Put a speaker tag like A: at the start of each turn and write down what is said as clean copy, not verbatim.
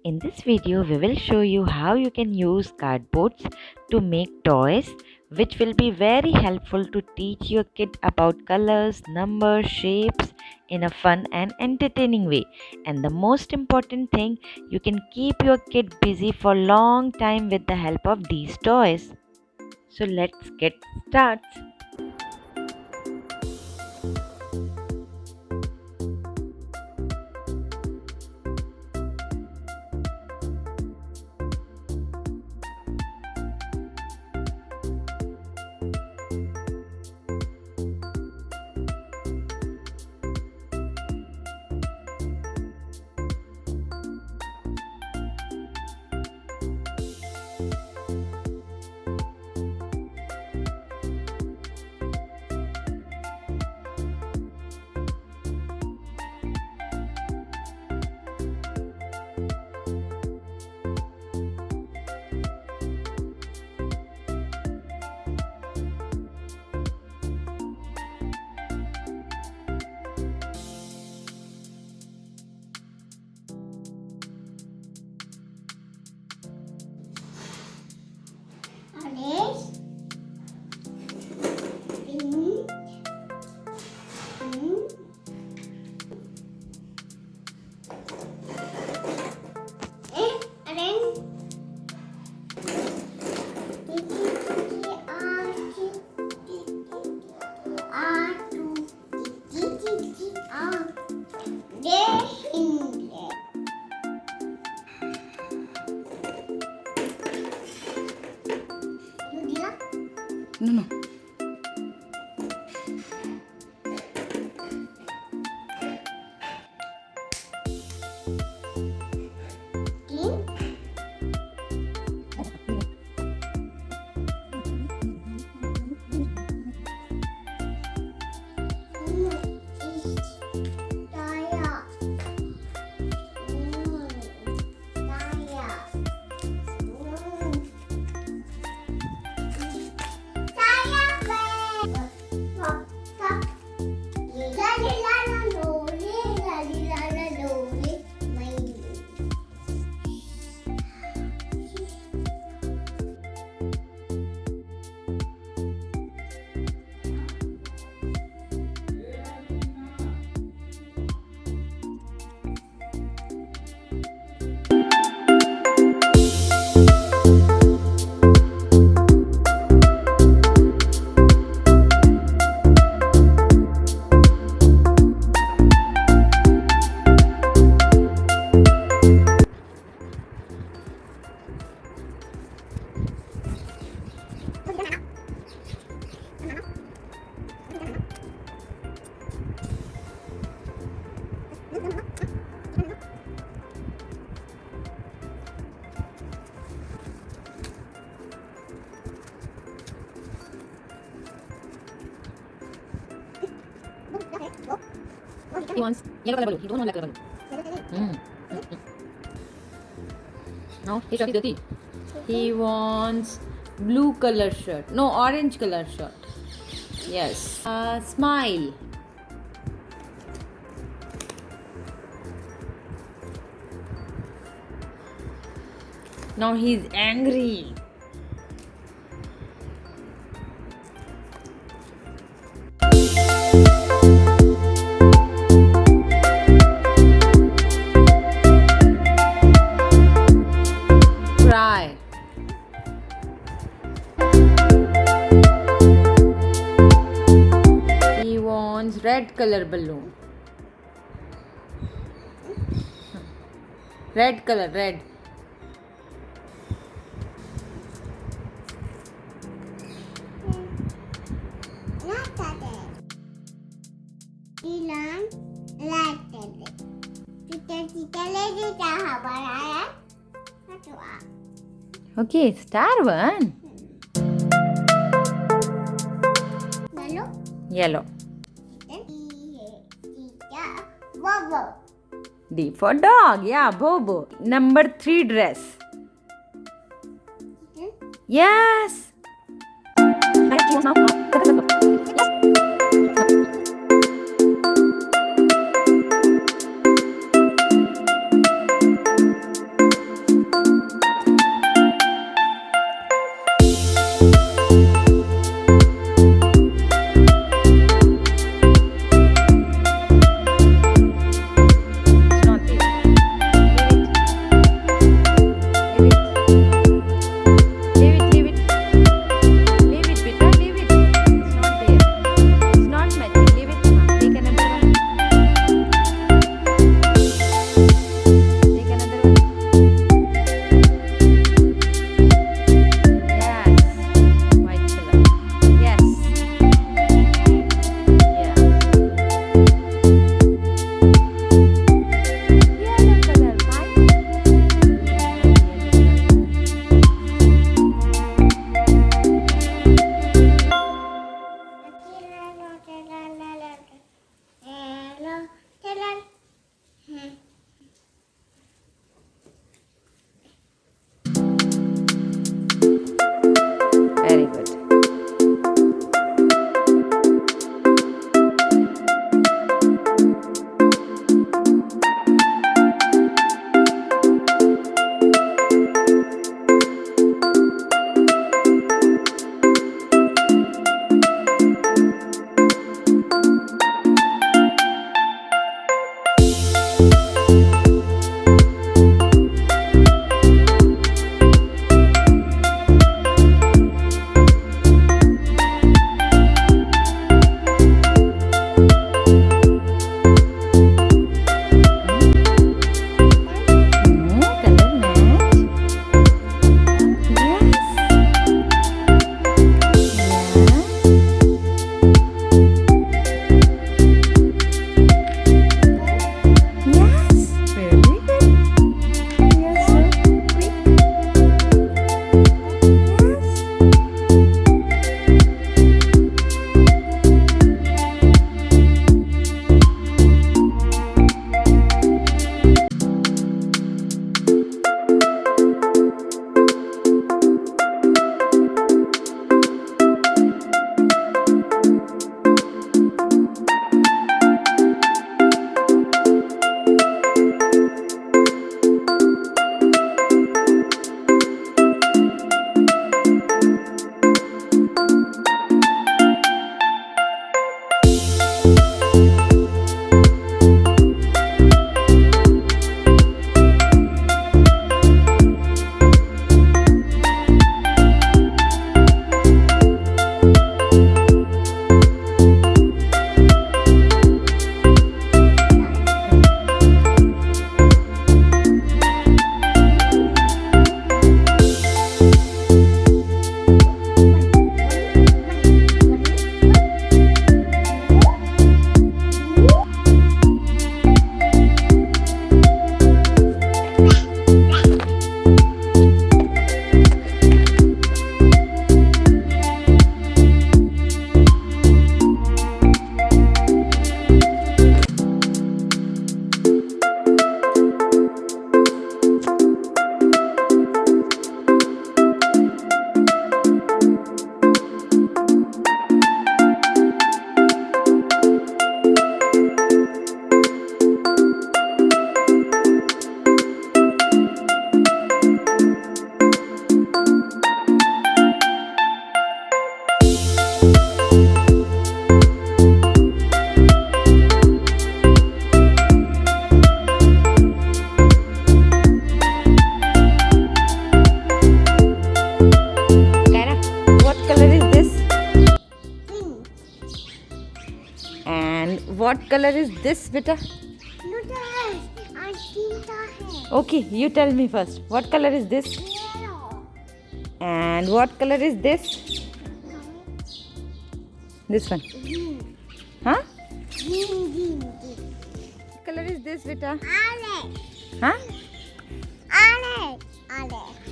A: In this video, we will show you how you can use cardboards to make toys, which will be very helpful to teach your kid about colors, numbers, shapes in a fun and entertaining way. And the most important thing, you can keep your kid busy for a long time with the help of these toys. So let's get started.
B: No. He wants yellow color balloon. He don't want black color balloon. Now his shirt is dirty. He wants blue color shirt. No, orange color shirt. Yes. Smile. Now he's angry. Cry. He wants red color balloon. Red color, red. Okay, star one. Yellow. D for dog. Yeah, Bobo. Number 3 dress. Yes. What color is this, beta? Okay, you tell me first. What color is this?
C: Yellow.
B: And what color is this? This one.
C: Green.
B: Huh?
C: Green.
B: What color is this, beta?
C: Orange.
B: Huh?
C: Orange. Orange.